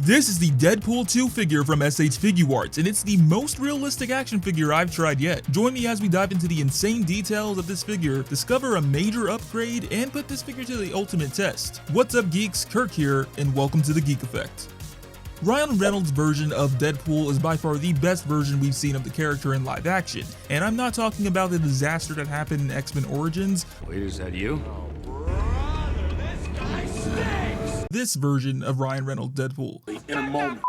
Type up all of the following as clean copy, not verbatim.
This is the Deadpool 2 figure from SH Figuarts, and it's the most realistic action figure I've tried yet. Join me as we dive into the insane details of this figure, discover a major upgrade, and put this figure to the ultimate test. What's up geeks, Kirk here, and welcome to the Geek Effect. Ryan Reynolds' version of Deadpool is by far the best version we've seen of the character in live action, and I'm not talking about the disaster that happened in X-Men Origins. Wait, is that you? This version of Ryan Reynolds' Deadpool. In a moment.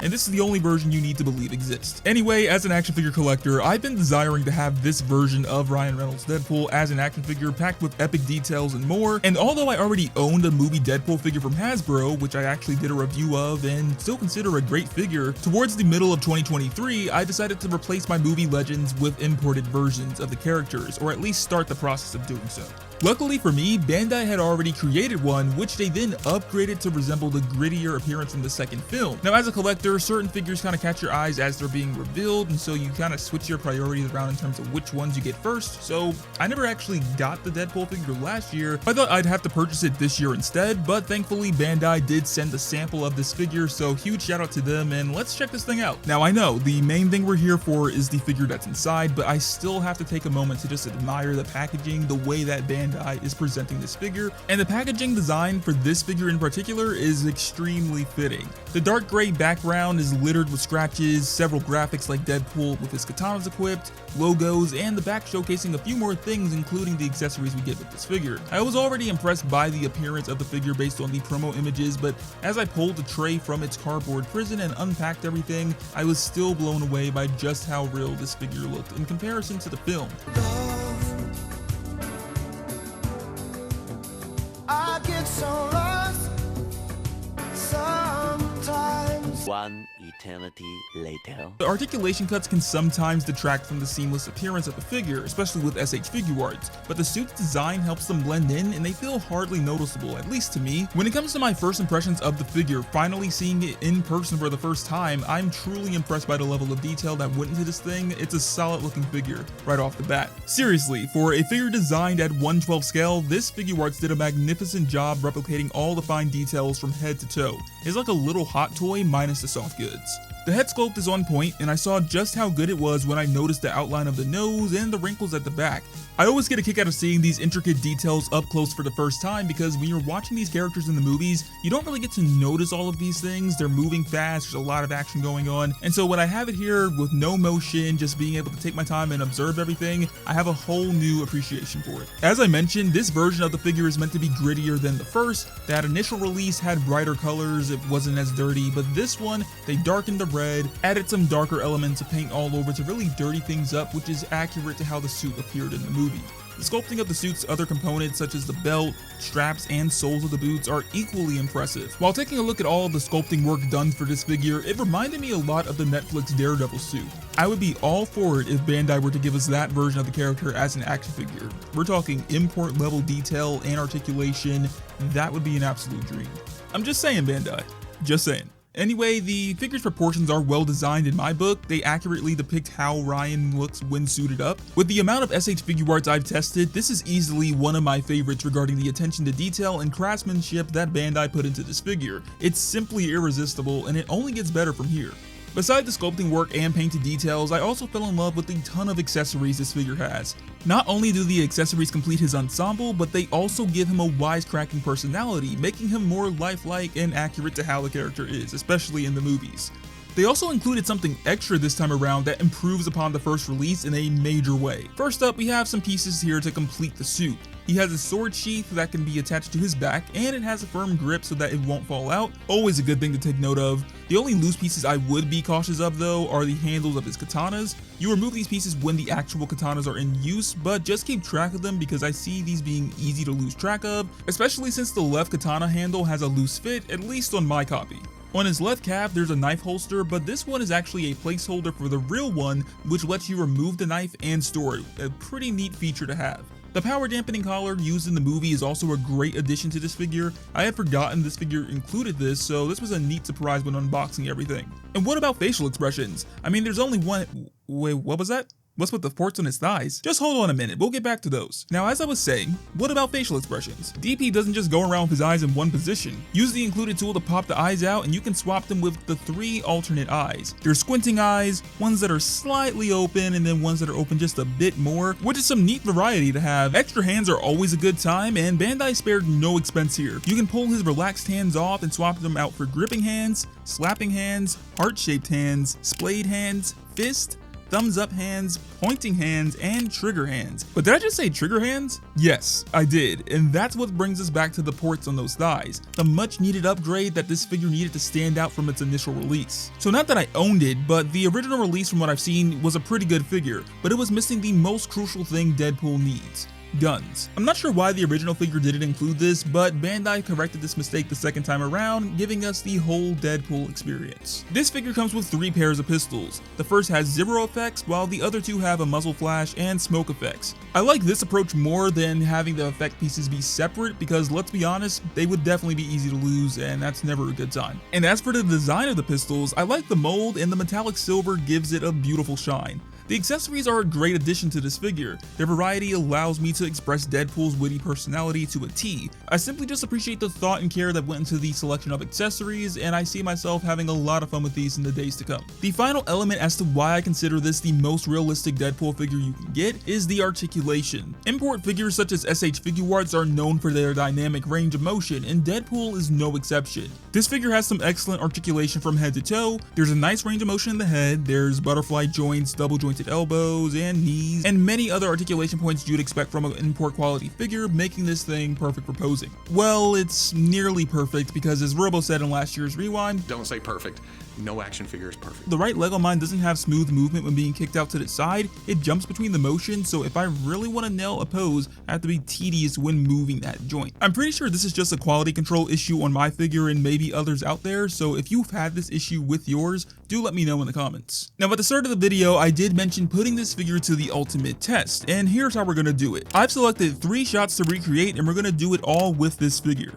And this is the only version you need to believe exists. Anyway, as an action figure collector, I've been desiring to have this version of Ryan Reynolds' Deadpool as an action figure packed with epic details and more, and although I already owned a movie Deadpool figure from Hasbro, which I actually did a review of and still consider a great figure, towards the middle of 2023, I decided to replace my movie legends with imported versions of the characters, or at least start the process of doing so. Luckily for me, Bandai had already created one, which they then upgraded to resemble the grittier appearance from the second film. Now as a collector, certain figures kind of catch your eyes as they're being revealed, and so you kind of switch your priorities around in terms of which ones you get first. So I never actually got the Deadpool figure last year. I thought I'd have to purchase it this year instead, but thankfully Bandai did send a sample of this figure, so huge shout out to them, and let's check this thing out. Now I know, the main thing we're here for is the figure that's inside, but I still have to take a moment to just admire the packaging, the way that Bandai is presenting this figure, and the packaging design for this figure in particular is extremely fitting. The dark gray background is littered with scratches, several graphics like Deadpool with his katanas equipped, logos, and the back showcasing a few more things including the accessories we get with this figure. I was already impressed by the appearance of the figure based on the promo images, but as I pulled the tray from its cardboard prison and unpacked everything, I was still blown away by just how real this figure looked in comparison to the film. I get so lost sometimes. One eternity later. The articulation cuts can sometimes detract from the seamless appearance of the figure, especially with SH Figuarts, but the suit's design helps them blend in and they feel hardly noticeable, at least to me. When it comes to my first impressions of the figure, finally seeing it in person for the first time, I'm truly impressed by the level of detail that went into this thing. It's a solid looking figure right off the bat. Seriously, for a figure designed at 1/12 scale, this Figuarts did a magnificent job replicating all the fine details from head to toe. It's like a little hot toy minus the soft goods. The head sculpt is on point, and I saw just how good it was when I noticed the outline of the nose and the wrinkles at the back. I always get a kick out of seeing these intricate details up close for the first time because when you're watching these characters in the movies, you don't really get to notice all of these things. They're moving fast, there's a lot of action going on, and so when I have it here with no motion, just being able to take my time and observe everything, I have a whole new appreciation for it. As I mentioned, this version of the figure is meant to be grittier than the first. That initial release had brighter colors, it wasn't as dirty, but this one, they darkened the red, added some darker elements of paint all over to really dirty things up, which is accurate to how the suit appeared in the movie. The sculpting of the suit's other components such as the belt, straps, and soles of the boots are equally impressive. While taking a look at all of the sculpting work done for this figure, it reminded me a lot of the Netflix Daredevil suit. I would be all for it if Bandai were to give us that version of the character as an action figure. We're talking import level detail and articulation, that would be an absolute dream. I'm just saying, Bandai, just saying. Anyway, the figure's proportions are well designed in my book. They accurately depict how Ryan looks when suited up. With the amount of SH Figuarts I've tested, this is easily one of my favorites regarding the attention to detail and craftsmanship that Bandai put into this figure. It's simply irresistible, and it only gets better from here. Besides the sculpting work and painted details, I also fell in love with the ton of accessories this figure has. Not only do the accessories complete his ensemble, but they also give him a wisecracking personality, making him more lifelike and accurate to how the character is, especially in the movies. They also included something extra this time around that improves upon the first release in a major way. First up, we have some pieces here to complete the suit. He has a sword sheath that can be attached to his back, and it has a firm grip so that it won't fall out. Always a good thing to take note of. The only loose pieces I would be cautious of though are the handles of his katanas. You remove these pieces when the actual katanas are in use, but just keep track of them because I see these being easy to lose track of, especially since the left katana handle has a loose fit, at least on my copy. On his left calf, there's a knife holster, but this one is actually a placeholder for the real one, which lets you remove the knife and store it. A pretty neat feature to have. The power dampening collar used in the movie is also a great addition to this figure. I had forgotten this figure included this, so this was a neat surprise when unboxing everything. And what about facial expressions? I mean, there's only one. Wait, what was that? What's with the ports on his thighs? Just hold on a minute, we'll get back to those. Now, as I was saying, what about facial expressions? DP doesn't just go around with his eyes in one position. Use the included tool to pop the eyes out and you can swap them with the 3 alternate eyes. There's squinting eyes, ones that are slightly open, and then ones that are open just a bit more, which is some neat variety to have. Extra hands are always a good time, and Bandai spared no expense here. You can pull his relaxed hands off and swap them out for gripping hands, slapping hands, heart-shaped hands, splayed hands, fist, thumbs up hands, pointing hands, and trigger hands. But did I just say trigger hands? Yes, I did, and that's what brings us back to the ports on those thighs, the much needed upgrade that this figure needed to stand out from its initial release. So not that I owned it, but the original release from what I've seen was a pretty good figure, but it was missing the most crucial thing Deadpool needs. Guns. I'm not sure why the original figure didn't include this, but Bandai corrected this mistake the second time around, giving us the whole Deadpool experience. This figure comes with 3 pairs of pistols. The first has 0 effects, while the other 2 have a muzzle flash and smoke effects. I like this approach more than having the effect pieces be separate because, let's be honest, they would definitely be easy to lose, and that's never a good time. And as for the design of the pistols, I like the mold, and the metallic silver gives it a beautiful shine. The accessories are a great addition to this figure. Their variety allows me to express Deadpool's witty personality to a T. I simply just appreciate the thought and care that went into the selection of accessories, and I see myself having a lot of fun with these in the days to come. The final element as to why I consider this the most realistic Deadpool figure you can get is the articulation. Import figures such as SH Figuarts are known for their dynamic range of motion, and Deadpool is no exception. This figure has some excellent articulation from head to toe. There's a nice range of motion in the head, there's butterfly joints, double jointed elbows and knees, and many other articulation points you'd expect from an import quality figure, making this thing perfect for posing. Well, it's nearly perfect because, as Robo said in last year's Rewind, don't say perfect. No action figure is perfect. The right leg on mine doesn't have smooth movement when being kicked out to the side. It jumps between the motion, so if I really want to nail a pose, I have to be tedious when moving that joint. I'm pretty sure this is just a quality control issue on my figure and maybe others out there, so if you've had this issue with yours, do let me know in the comments. Now, at the start of the video, I did mention putting this figure to the ultimate test, and here's how we're going to do it. I've selected 3 shots to recreate, and we're going to do it all with this figure.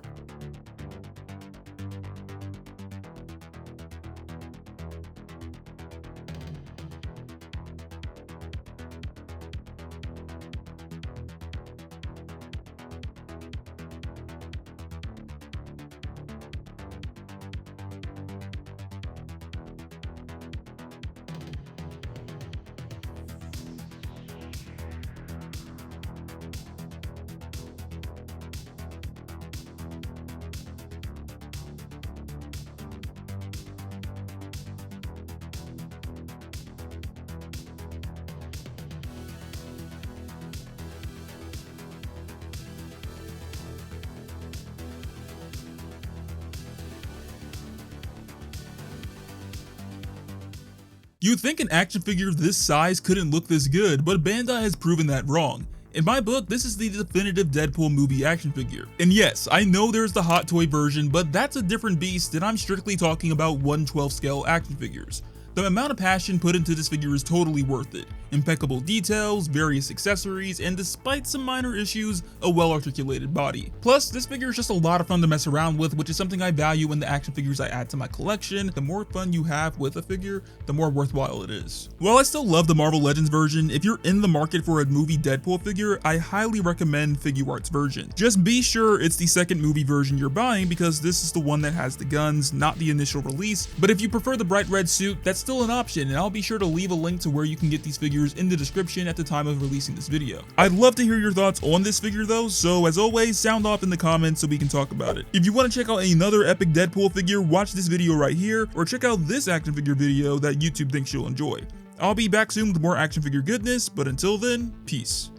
You'd think an action figure this size couldn't look this good, but Bandai has proven that wrong. In my book, this is the definitive Deadpool movie action figure. And yes, I know there's the hot toy version, but that's a different beast, and I'm strictly talking about 1/12 scale action figures. The amount of passion put into this figure is totally worth it. Impeccable details, various accessories, and despite some minor issues, a well-articulated body. Plus, this figure is just a lot of fun to mess around with, which is something I value in the action figures I add to my collection. The more fun you have with a figure, the more worthwhile it is. While I still love the Marvel Legends version, if you're in the market for a movie Deadpool figure, I highly recommend Figuarts version. Just be sure it's the second movie version you're buying because this is the one that has the guns, not the initial release. But if you prefer the bright red suit, that's still an option, and I'll be sure to leave a link to where you can get these figures in the description at the time of releasing this video. I'd love to hear your thoughts on this figure though, so as always, sound off in the comments so we can talk about it. If you want to check out another epic Deadpool figure, watch this video right here, or check out this action figure video that YouTube thinks you'll enjoy. I'll be back soon with more action figure goodness, but until then, peace.